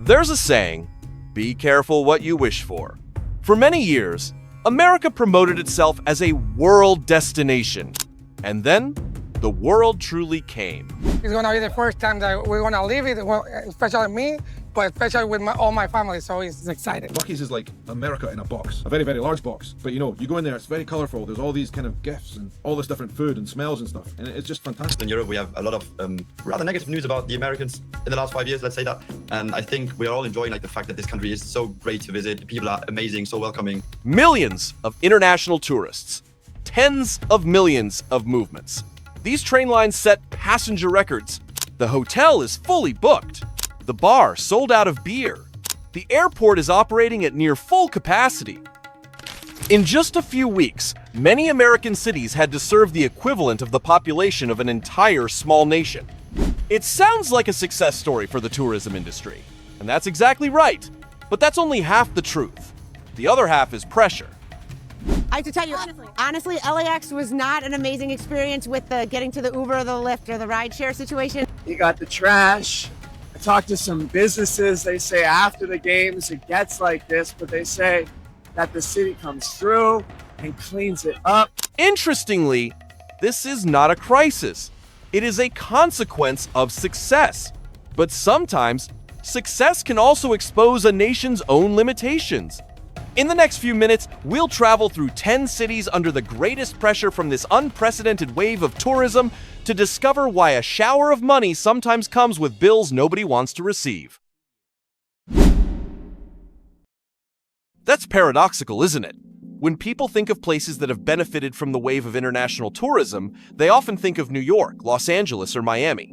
There's a saying, be careful what you wish for. For many years, America promoted itself as a world destination. And then, the world truly came. It's gonna be the first time that we're gonna live it, especially me, but especially with all my family, so it's exciting. Buc-ee's is like America in a box, a very, very large box. But you know, you go in there, it's very colorful. There's all these kind of gifts and all this different food and smells and stuff. And it's just fantastic. In Europe, we have a lot of rather negative news about the Americans in the last 5 years, let's say that. And I think we are all enjoying the fact that this country is so great to visit. People are amazing, so welcoming. Millions of international tourists, tens of millions of movements. These train lines set passenger records. The hotel is fully booked. The bar sold out of beer. The airport is operating at near full capacity. In just a few weeks, many American cities had to serve the equivalent of the population of an entire small nation. It sounds like a success story for the tourism industry, and that's exactly right. But that's only half the truth. The other half is pressure. I have to tell you, honestly, LAX was not an amazing experience with the getting to the Uber or the Lyft or the rideshare situation. You got the trash. I talked to some businesses. They say after the games it gets like this, but they say that the city comes through and cleans it up. Interestingly, this is not a crisis. It is a consequence of success. But sometimes, success can also expose a nation's own limitations. In the next few minutes, we'll travel through 10 cities under the greatest pressure from this unprecedented wave of tourism to discover why a shower of money sometimes comes with bills nobody wants to receive. That's paradoxical, isn't it? When people think of places that have benefited from the wave of international tourism, they often think of New York, Los Angeles, or Miami.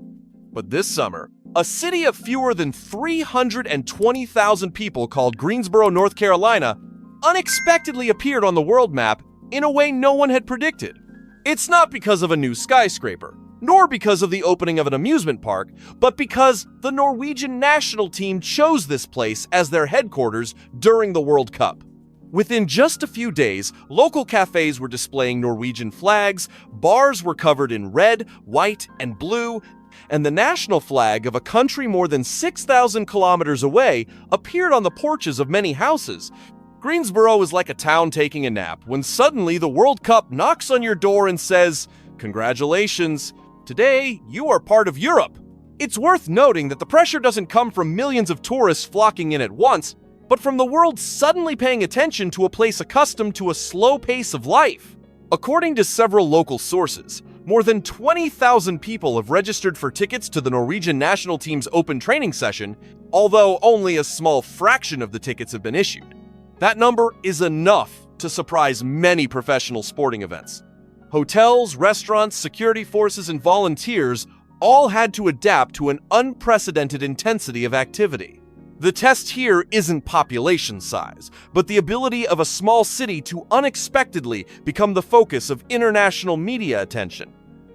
But this summer, a city of fewer than 320,000 people called Greensboro, North Carolina, unexpectedly appeared on the world map in a way no one had predicted. It's not because of a new skyscraper, nor because of the opening of an amusement park, but because the Norwegian national team chose this place as their headquarters during the World Cup. Within just a few days, local cafes were displaying Norwegian flags, bars were covered in red, white, and blue, and the national flag of a country more than 6,000 kilometers away appeared on the porches of many houses. Greensboro is like a town taking a nap when suddenly the World Cup knocks on your door and says, "Congratulations, today you are part of Europe." It's worth noting that the pressure doesn't come from millions of tourists flocking in at once, but from the world suddenly paying attention to a place accustomed to a slow pace of life. According to several local sources, more than 20,000 people have registered for tickets to the Norwegian national team's open training session, although only a small fraction of the tickets have been issued. That number is enough to surprise many professional sporting events. Hotels, restaurants, security forces, and volunteers all had to adapt to an unprecedented intensity of activity. The test here isn't population size, but the ability of a small city to unexpectedly become the focus of international media attention.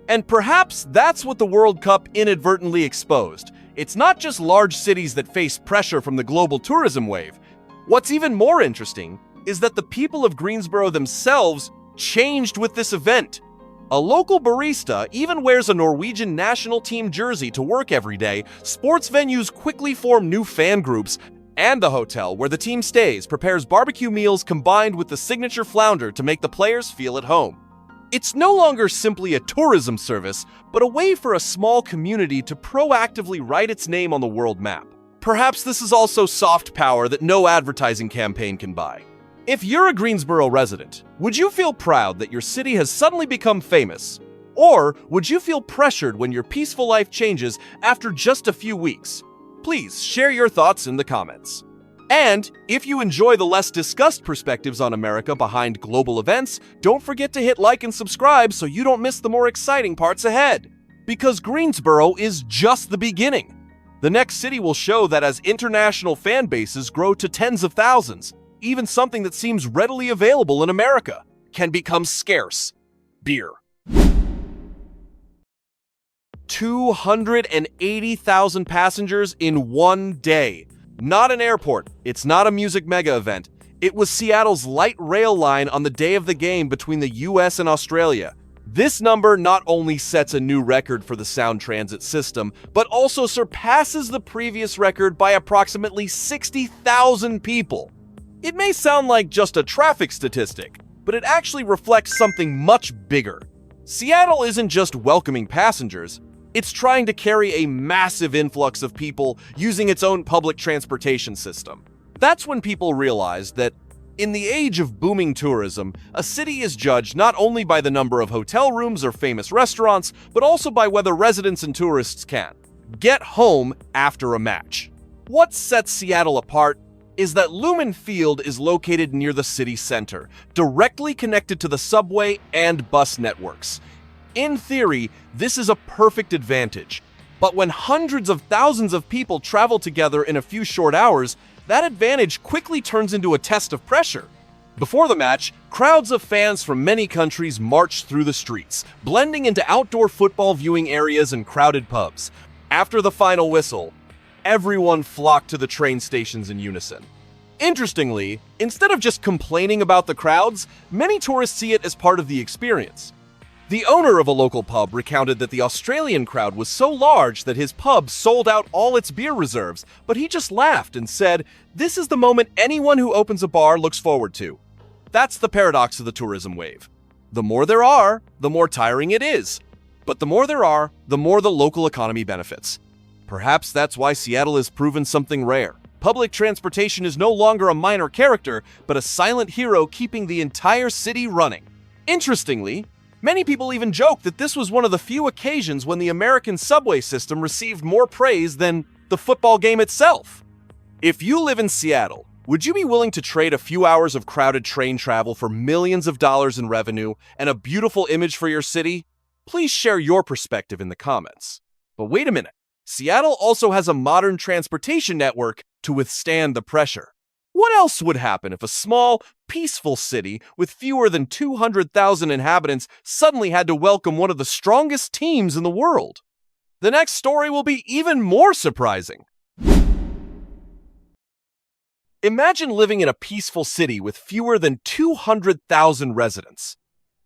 And perhaps that's what the World Cup inadvertently exposed. It's not just large cities that face pressure from the global tourism wave. What's even more interesting is that the people of Greensboro themselves changed with this event. A local barista even wears a Norwegian national team jersey to work every day. Sports venues quickly form new fan groups, and the hotel where the team stays prepares barbecue meals combined with the signature flounder to make the players feel at home. It's no longer simply a tourism service, but a way for a small community to proactively write its name on the world map. Perhaps this is also soft power that no advertising campaign can buy. If you're a Greensboro resident, would you feel proud that your city has suddenly become famous? Or would you feel pressured when your peaceful life changes after just a few weeks? Please share your thoughts in the comments. And if you enjoy the less discussed perspectives on America behind global events, don't forget to hit like and subscribe so you don't miss the more exciting parts ahead. Because Greensboro is just the beginning. The next city will show that as international fan bases grow to tens of thousands, even something that seems readily available in America can become scarce. Beer. 280,000 passengers in one day. Not an airport. It's not a music mega event. It was Seattle's light rail line on the day of the game between the US and Australia. This number not only sets a new record for the sound transit system, but also surpasses the previous record by approximately 60,000 people. It may sound like just a traffic statistic, but it actually reflects something much bigger. Seattle isn't just welcoming passengers, it's trying to carry a massive influx of people using its own public transportation system. That's when people realized that in the age of booming tourism, a city is judged not only by the number of hotel rooms or famous restaurants, but also by whether residents and tourists can get home after a match. What sets Seattle apart is that Lumen Field is located near the city center, directly connected to the subway and bus networks. In theory, this is a perfect advantage, but when hundreds of thousands of people travel together in a few short hours, that advantage quickly turns into a test of pressure. Before the match, crowds of fans from many countries marched through the streets, blending into outdoor football viewing areas and crowded pubs. After the final whistle, everyone flocked to the train stations in unison. Interestingly, instead of just complaining about the crowds, many tourists see it as part of the experience. The owner of a local pub recounted that the Australian crowd was so large that his pub sold out all its beer reserves, but he just laughed and said, "This is the moment anyone who opens a bar looks forward to." That's the paradox of the tourism wave. The more there are, the more tiring it is. But the more there are, the more the local economy benefits. Perhaps that's why Seattle has proven something rare. Public transportation is no longer a minor character, but a silent hero keeping the entire city running. Interestingly, many people even joke that this was one of the few occasions when the American subway system received more praise than the football game itself. If you live in Seattle, would you be willing to trade a few hours of crowded train travel for millions of dollars in revenue and a beautiful image for your city? Please share your perspective in the comments. But wait a minute. Seattle also has a modern transportation network to withstand the pressure. What else would happen if a small, peaceful city with fewer than 200,000 inhabitants suddenly had to welcome one of the strongest teams in the world? The next story will be even more surprising. Imagine living in a peaceful city with fewer than 200,000 residents.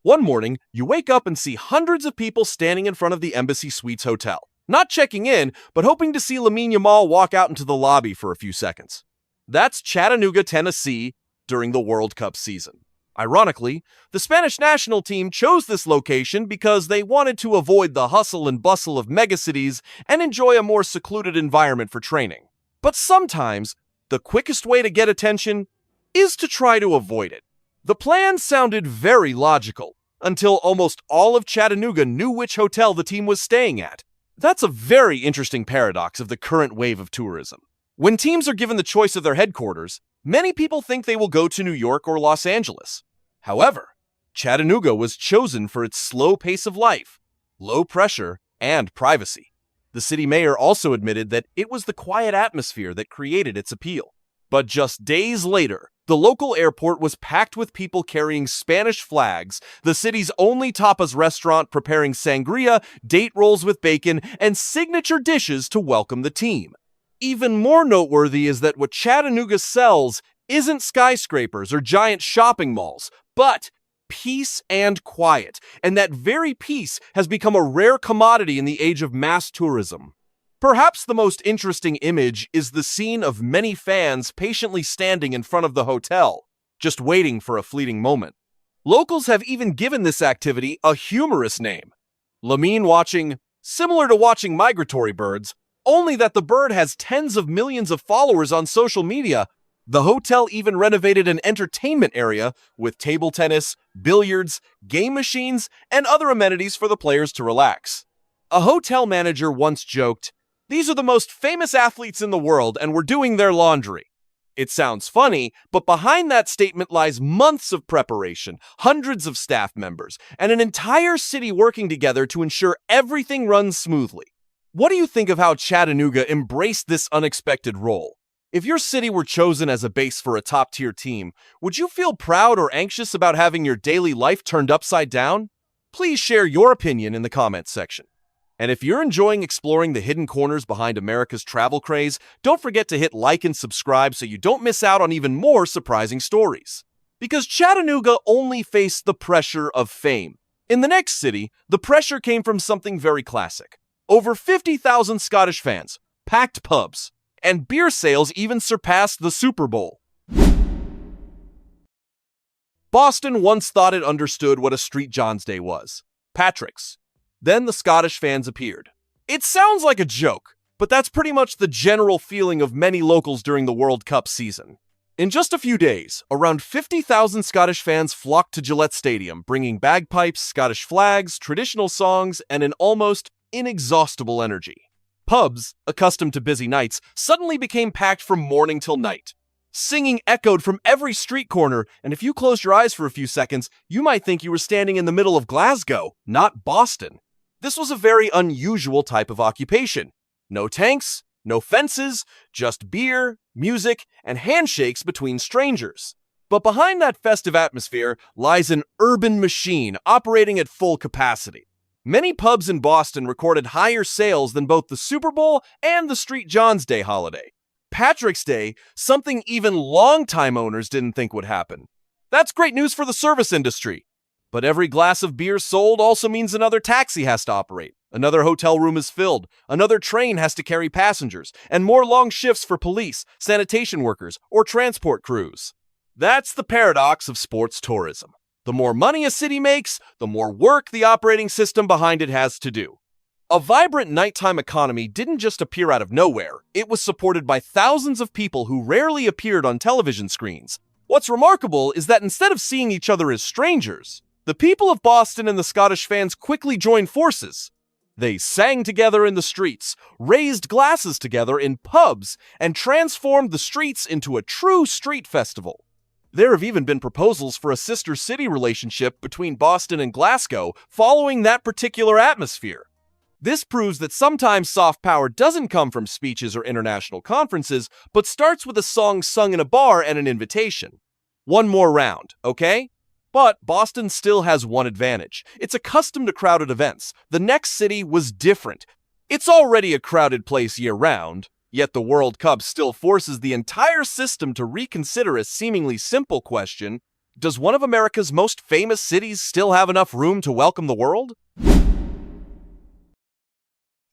One morning, you wake up and see hundreds of people standing in front of the Embassy Suites Hotel, not checking in, but hoping to see Lamine Yamal walk out into the lobby for a few seconds. That's Chattanooga, Tennessee, during the World Cup season. Ironically, the Spanish national team chose this location because they wanted to avoid the hustle and bustle of megacities and enjoy a more secluded environment for training. But sometimes, the quickest way to get attention is to try to avoid it. The plan sounded very logical, until almost all of Chattanooga knew which hotel the team was staying at. That's a very interesting paradox of the current wave of tourism. When teams are given the choice of their headquarters, many people think they will go to New York or Los Angeles. However, Chattanooga was chosen for its slow pace of life, low pressure, and privacy. The city mayor also admitted that it was the quiet atmosphere that created its appeal. But just days later, the local airport was packed with people carrying Spanish flags, the city's only tapas restaurant preparing sangria, date rolls with bacon, and signature dishes to welcome the team. Even more noteworthy is that what Chattanooga sells isn't skyscrapers or giant shopping malls, but peace and quiet, and that very peace has become a rare commodity in the age of mass tourism. Perhaps the most interesting image is the scene of many fans patiently standing in front of the hotel, just waiting for a fleeting moment. Locals have even given this activity a humorous name. Lamine watching, similar to watching migratory birds, only that the bird has tens of millions of followers on social media. The hotel even renovated an entertainment area with table tennis, billiards, game machines, and other amenities for the players to relax. A hotel manager once joked, "These are the most famous athletes in the world and we're doing their laundry." It sounds funny, but behind that statement lies months of preparation, hundreds of staff members, and an entire city working together to ensure everything runs smoothly. What do you think of how Chattanooga embraced this unexpected role? If your city were chosen as a base for a top-tier team, would you feel proud or anxious about having your daily life turned upside down? Please share your opinion in the comments section. And if you're enjoying exploring the hidden corners behind America's travel craze, don't forget to hit like and subscribe so you don't miss out on even more surprising stories. Because Chattanooga only faced the pressure of fame. In the next city, the pressure came from something very classic. Over 50,000 Scottish fans, packed pubs, and beer sales even surpassed the Super Bowl. Boston once thought it understood what a St. John's Day was. Patrick's. Then the Scottish fans appeared. It sounds like a joke, but that's pretty much the general feeling of many locals during the World Cup season. In just a few days, around 50,000 Scottish fans flocked to Gillette Stadium, bringing bagpipes, Scottish flags, traditional songs, and an almost inexhaustible energy. Pubs, accustomed to busy nights, suddenly became packed from morning till night. Singing echoed from every street corner, and if you closed your eyes for a few seconds, you might think you were standing in the middle of Glasgow, not Boston. This was a very unusual type of occupation. No tanks, no fences, just beer, music, and handshakes between strangers. But behind that festive atmosphere lies an urban machine operating at full capacity. Many pubs in Boston recorded higher sales than both the Super Bowl and the St. John's Day holiday. Patrick's Day, something even longtime owners didn't think would happen. That's great news for the service industry. But every glass of beer sold also means another taxi has to operate, another hotel room is filled, another train has to carry passengers, and more long shifts for police, sanitation workers, or transport crews. That's the paradox of sports tourism. The more money a city makes, the more work the operating system behind it has to do. A vibrant nighttime economy didn't just appear out of nowhere. It was supported by thousands of people who rarely appeared on television screens. What's remarkable is that instead of seeing each other as strangers, the people of Boston and the Scottish fans quickly joined forces. They sang together in the streets, raised glasses together in pubs, and transformed the streets into a true street festival. There have even been proposals for a sister city relationship between Boston and Glasgow following that particular atmosphere. This proves that sometimes soft power doesn't come from speeches or international conferences, but starts with a song sung in a bar and an invitation. One more round, okay? But Boston still has one advantage. It's accustomed to crowded events. The next city was different. It's already a crowded place year-round, yet the World Cup still forces the entire system to reconsider a seemingly simple question: does one of America's most famous cities still have enough room to welcome the world?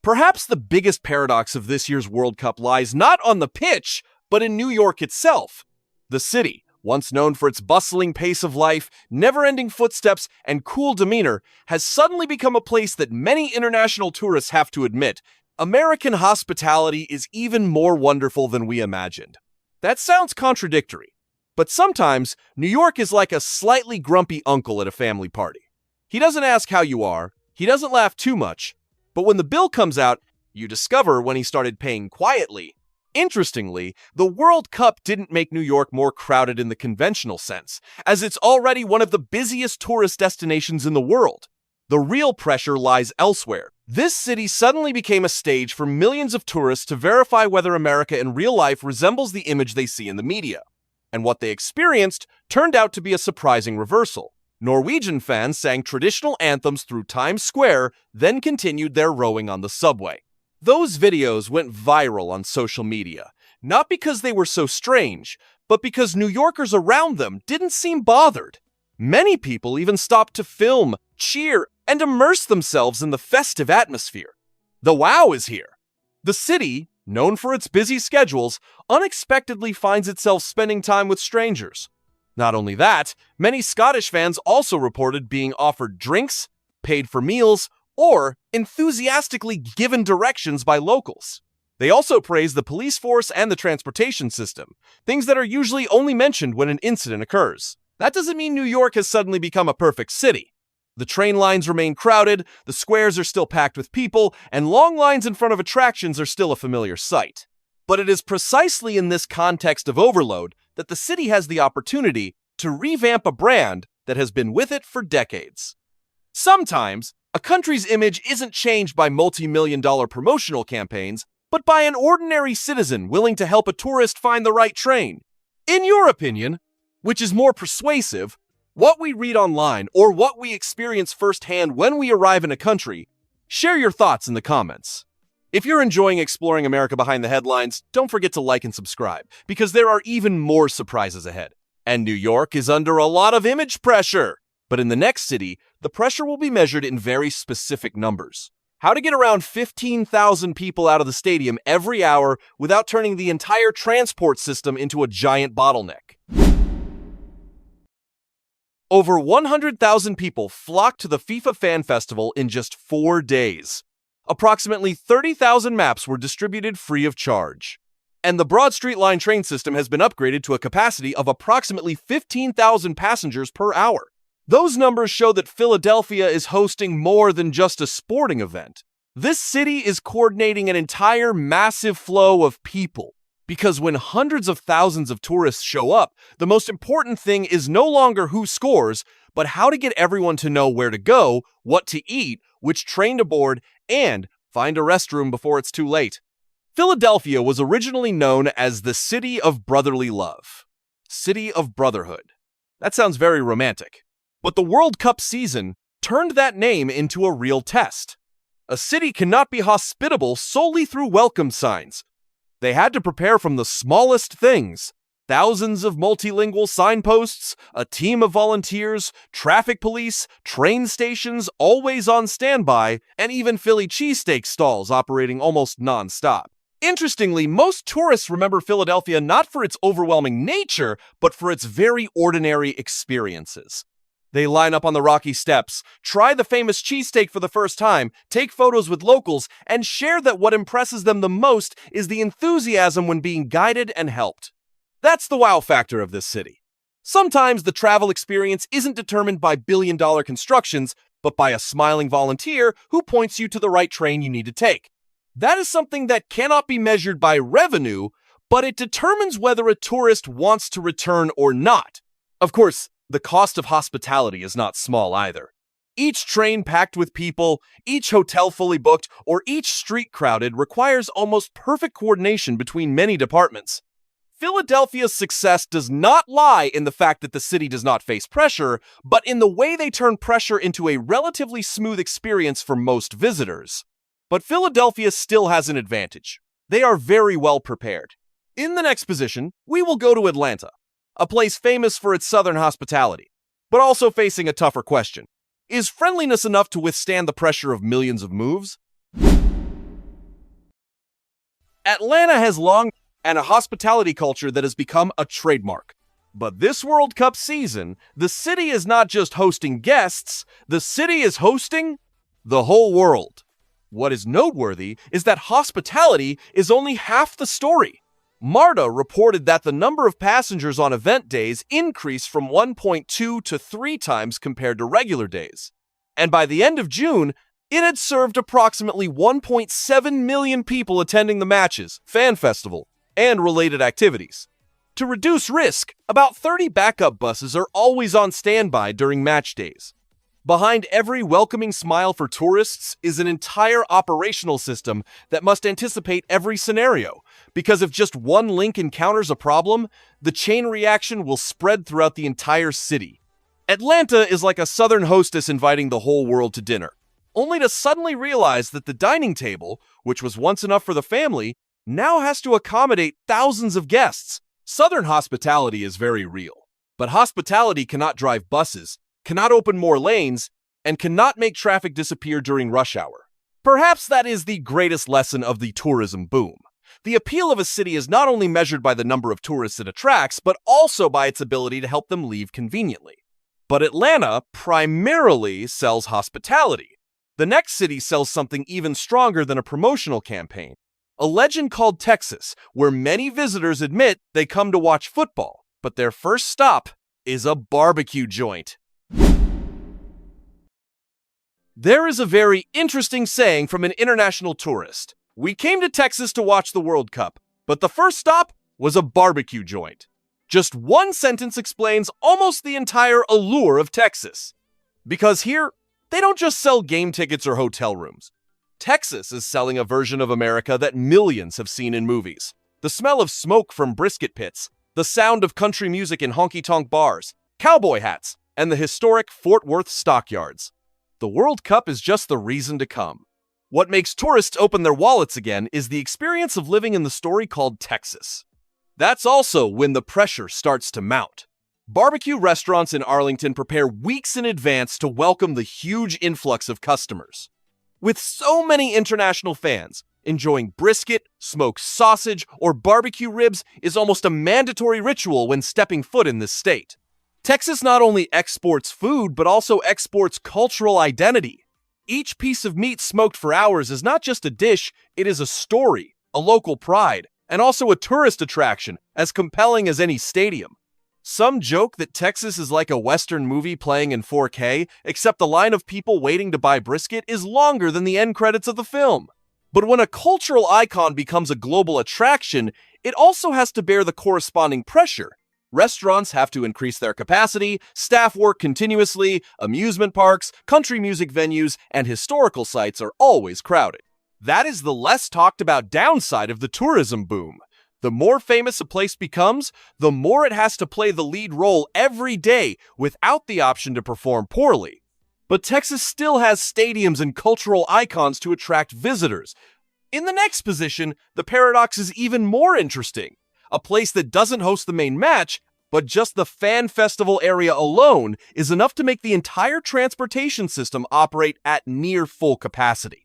Perhaps the biggest paradox of this year's World Cup lies not on the pitch, but in New York itself. The city, once known for its bustling pace of life, never-ending footsteps, and cool demeanor, has suddenly become a place that many international tourists have to admit: American hospitality is even more wonderful than we imagined. That sounds contradictory, but sometimes New York is like a slightly grumpy uncle at a family party. He doesn't ask how you are, he doesn't laugh too much, but when the bill comes out, you discover when he started paying quietly. Interestingly, the World Cup didn't make New York more crowded in the conventional sense, as it's already one of the busiest tourist destinations in the world. The real pressure lies elsewhere. This city suddenly became a stage for millions of tourists to verify whether America in real life resembles the image they see in the media. And what they experienced turned out to be a surprising reversal. Norwegian fans sang traditional anthems through Times Square, then continued their rowing on the subway. Those videos went viral on social media, not because they were so strange, but because New Yorkers around them didn't seem bothered. Many people even stopped to film, cheer, and immerse themselves in the festive atmosphere. The wow is here. The city, known for its busy schedules, unexpectedly finds itself spending time with strangers. Not only that, many Scottish fans also reported being offered drinks, paid for meals, or enthusiastically given directions by locals. They also praised the police force and the transportation system, things that are usually only mentioned when an incident occurs. That doesn't mean New York has suddenly become a perfect city. The train lines remain crowded, the squares are still packed with people, and long lines in front of attractions are still a familiar sight. But it is precisely in this context of overload that the city has the opportunity to revamp a brand that has been with it for decades. Sometimes, a country's image isn't changed by multi-million-dollar promotional campaigns, but by an ordinary citizen willing to help a tourist find the right train. In your opinion, which is more persuasive, what we read online or what we experience firsthand when we arrive in a country? Share your thoughts in the comments. If you're enjoying exploring America behind the headlines, don't forget to like and subscribe, because there are even more surprises ahead. And New York is under a lot of image pressure. But in the next city, the pressure will be measured in very specific numbers. How to get around 15,000 people out of the stadium every hour without turning the entire transport system into a giant bottleneck. Over 100,000 people flocked to the FIFA Fan Festival in just 4 days. Approximately 30,000 maps were distributed free of charge. And the Broad Street Line train system has been upgraded to a capacity of approximately 15,000 passengers per hour. Those numbers show that Philadelphia is hosting more than just a sporting event. This city is coordinating an entire massive flow of people. Because when hundreds of thousands of tourists show up, the most important thing is no longer who scores, but how to get everyone to know where to go, what to eat, which train to board, and find a restroom before it's too late. Philadelphia was originally known as the City of Brotherly Love. City of Brotherhood. That sounds very romantic. But the World Cup season turned that name into a real test. A city cannot be hospitable solely through welcome signs. They had to prepare from the smallest things. Thousands of multilingual signposts, a team of volunteers, traffic police, train stations always on standby, and even Philly cheesesteak stalls operating almost non-stop. Interestingly, most tourists remember Philadelphia not for its overwhelming nature, but for its very ordinary experiences. They line up on the rocky steps, try the famous cheesesteak for the first time, take photos with locals, and share that what impresses them the most is the enthusiasm when being guided and helped. That's the wow factor of this city. Sometimes the travel experience isn't determined by billion-dollar constructions, but by a smiling volunteer who points you to the right train you need to take. That is something that cannot be measured by revenue, but it determines whether a tourist wants to return or not. Of course, the cost of hospitality is not small either. Each train packed with people, each hotel fully booked, or each street crowded requires almost perfect coordination between many departments. Philadelphia's success does not lie in the fact that the city does not face pressure, but in the way they turn pressure into a relatively smooth experience for most visitors. But Philadelphia still has an advantage. They are very well prepared. In the next position, we will go to Atlanta, a place famous for its southern hospitality, but also facing a tougher question. Is friendliness enough to withstand the pressure of millions of moves? Atlanta has long and a hospitality culture that has become a trademark. But this World Cup season, the city is not just hosting guests, the city is hosting the whole world. What is noteworthy is that hospitality is only half the story. MARTA reported that the number of passengers on event days increased from 1.2 to 3 times compared to regular days. And by the end of June, it had served approximately 1.7 million people attending the matches, fan festival, and related activities. To reduce risk, about 30 backup buses are always on standby during match days. Behind every welcoming smile for tourists is an entire operational system that must anticipate every scenario, because if just one link encounters a problem, the chain reaction will spread throughout the entire city. Atlanta is like a southern hostess inviting the whole world to dinner, only to suddenly realize that the dining table, which was once enough for the family, now has to accommodate thousands of guests. Southern hospitality is very real, but hospitality cannot drive buses, cannot open more lanes, and cannot make traffic disappear during rush hour. Perhaps that is the greatest lesson of the tourism boom. The appeal of a city is not only measured by the number of tourists it attracts, but also by its ability to help them leave conveniently. But Atlanta primarily sells hospitality. The next city sells something even stronger than a promotional campaign. A legend called Texas, where many visitors admit they come to watch football, but their first stop is a barbecue joint. There is a very interesting saying from an international tourist. We came to Texas to watch the World Cup, but the first stop was a barbecue joint. Just one sentence explains almost the entire allure of Texas. Because here, they don't just sell game tickets or hotel rooms. Texas is selling a version of America that millions have seen in movies. The smell of smoke from brisket pits, the sound of country music in honky-tonk bars, cowboy hats, and the historic Fort Worth stockyards. The World Cup is just the reason to come. What makes tourists open their wallets again is the experience of living in the story called Texas. That's also when the pressure starts to mount. Barbecue restaurants in Arlington prepare weeks in advance to welcome the huge influx of customers. With so many international fans, enjoying brisket, smoked sausage, or barbecue ribs is almost a mandatory ritual when stepping foot in this state. Texas not only exports food, but also exports cultural identity. Each piece of meat smoked for hours is not just a dish, it is a story, a local pride, and also a tourist attraction as compelling as any stadium. Some joke that Texas is like a Western movie playing in 4K, except the line of people waiting to buy brisket is longer than the end credits of the film. But when a cultural icon becomes a global attraction, it also has to bear the corresponding pressure. Restaurants have to increase their capacity, staff work continuously, amusement parks, country music venues, and historical sites are always crowded. That is the less talked about downside of the tourism boom. The more famous a place becomes, the more it has to play the lead role every day without the option to perform poorly. But Texas still has stadiums and cultural icons to attract visitors. In the next position, the paradox is even more interesting. A place that doesn't host the main match, but just the fan festival area alone is enough to make the entire transportation system operate at near full capacity.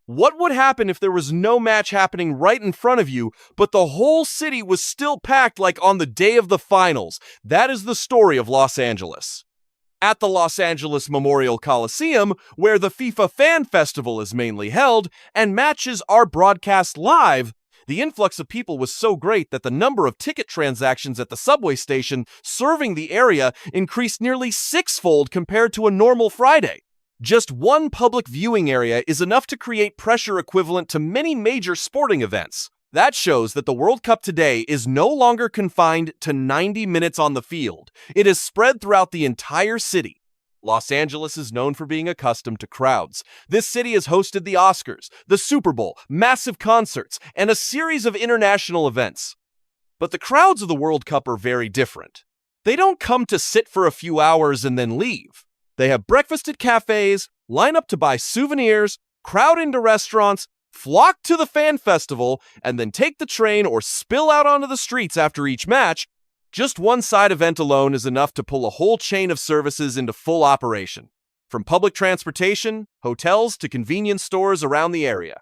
What would happen if there was no match happening right in front of you, but the whole city was still packed like on the day of the finals? That is the story of Los Angeles. At the Los Angeles Memorial Coliseum, where the FIFA Fan Festival is mainly held, and matches are broadcast live, the influx of people was so great that the number of ticket transactions at the subway station serving the area increased nearly sixfold compared to a normal Friday. Just one public viewing area is enough to create pressure equivalent to many major sporting events. That shows that the World Cup today is no longer confined to 90 minutes on the field. It is spread throughout the entire city. Los Angeles is known for being accustomed to crowds. This city has hosted the Oscars, the Super Bowl, massive concerts, and a series of international events. But the crowds of the World Cup are very different. They don't come to sit for a few hours and then leave. They have breakfast at cafes, line up to buy souvenirs, crowd into restaurants, flock to the fan festival, and then take the train or spill out onto the streets after each match. Just one side event alone is enough to pull a whole chain of services into full operation, from public transportation, hotels, to convenience stores around the area.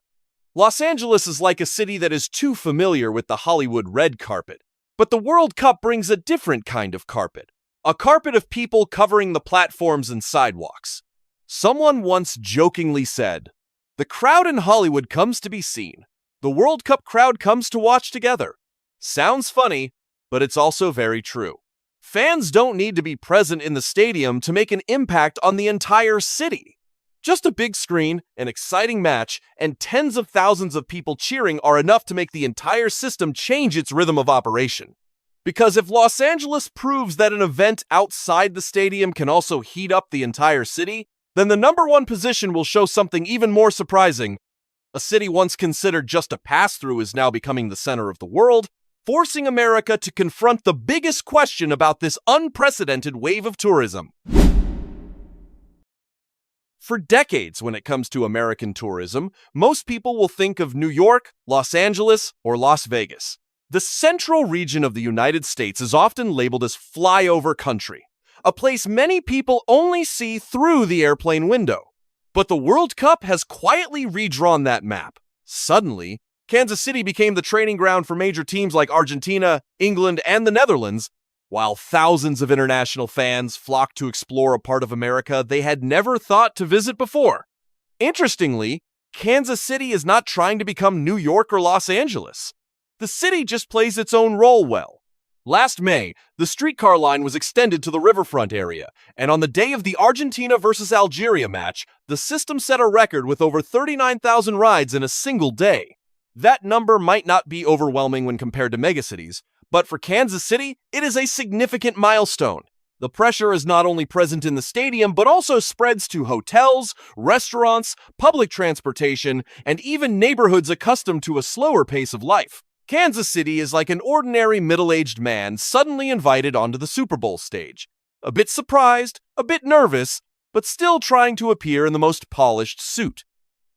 Los Angeles is like a city that is too familiar with the Hollywood red carpet, but the World Cup brings a different kind of carpet. A carpet of people covering the platforms and sidewalks. Someone once jokingly said, "The crowd in Hollywood comes to be seen. The World Cup crowd comes to watch together." Sounds funny, but it's also very true. Fans don't need to be present in the stadium to make an impact on the entire city. Just a big screen, an exciting match, and tens of thousands of people cheering are enough to make the entire system change its rhythm of operation. Because if Los Angeles proves that an event outside the stadium can also heat up the entire city, then the number one position will show something even more surprising. A city once considered just a pass-through is now becoming the center of the world, forcing America to confront the biggest question about this unprecedented wave of tourism. For decades, when it comes to American tourism, most people will think of New York, Los Angeles, or Las Vegas. The central region of the United States is often labeled as flyover country, a place many people only see through the airplane window. But the World Cup has quietly redrawn that map. Suddenly, Kansas City became the training ground for major teams like Argentina, England, and the Netherlands, while thousands of international fans flocked to explore a part of America they had never thought to visit before. Interestingly, Kansas City is not trying to become New York or Los Angeles. The city just plays its own role well. Last May, the streetcar line was extended to the riverfront area, and on the day of the Argentina versus Algeria match, the system set a record with over 39,000 rides in a single day. That number might not be overwhelming when compared to megacities, but for Kansas City, it is a significant milestone. The pressure is not only present in the stadium, but also spreads to hotels, restaurants, public transportation, and even neighborhoods accustomed to a slower pace of life. Kansas City is like an ordinary middle-aged man suddenly invited onto the Super Bowl stage. A bit surprised, a bit nervous, but still trying to appear in the most polished suit.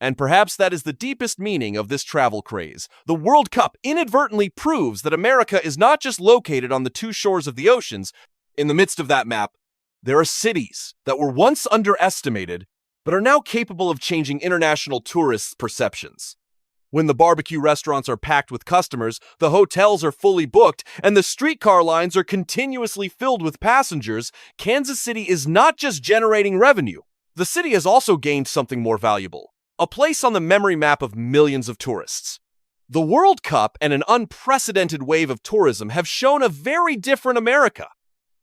And perhaps that is the deepest meaning of this travel craze. The World Cup inadvertently proves that America is not just located on the two shores of the oceans. In the midst of that map, there are cities that were once underestimated, but are now capable of changing international tourists' perceptions. When the barbecue restaurants are packed with customers, the hotels are fully booked, and the streetcar lines are continuously filled with passengers, Kansas City is not just generating revenue. The city has also gained something more valuable: a place on the memory map of millions of tourists. The World Cup and an unprecedented wave of tourism have shown a very different America.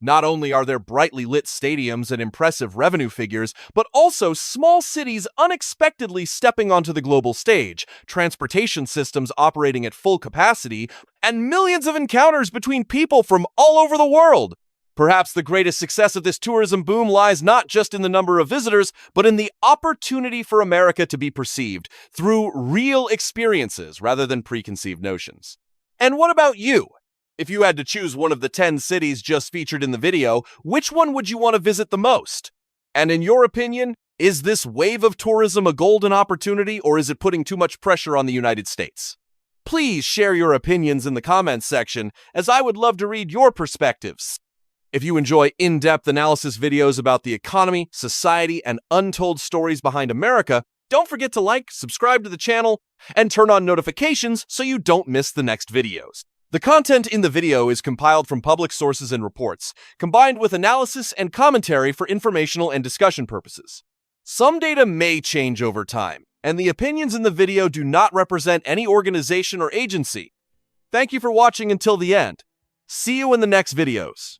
Not only are there brightly lit stadiums and impressive revenue figures, but also small cities unexpectedly stepping onto the global stage, transportation systems operating at full capacity, and millions of encounters between people from all over the world. Perhaps the greatest success of this tourism boom lies not just in the number of visitors, but in the opportunity for America to be perceived through real experiences rather than preconceived notions. And what about you? If you had to choose one of the 10 cities just featured in the video, which one would you want to visit the most? And in your opinion, is this wave of tourism a golden opportunity, or is it putting too much pressure on the United States? Please share your opinions in the comments section, as I would love to read your perspectives. If you enjoy in-depth analysis videos about the economy, society, and untold stories behind America, don't forget to like, subscribe to the channel, and turn on notifications so you don't miss the next videos. The content in the video is compiled from public sources and reports, combined with analysis and commentary for informational and discussion purposes. Some data may change over time, and the opinions in the video do not represent any organization or agency. Thank you for watching until the end. See you in the next videos.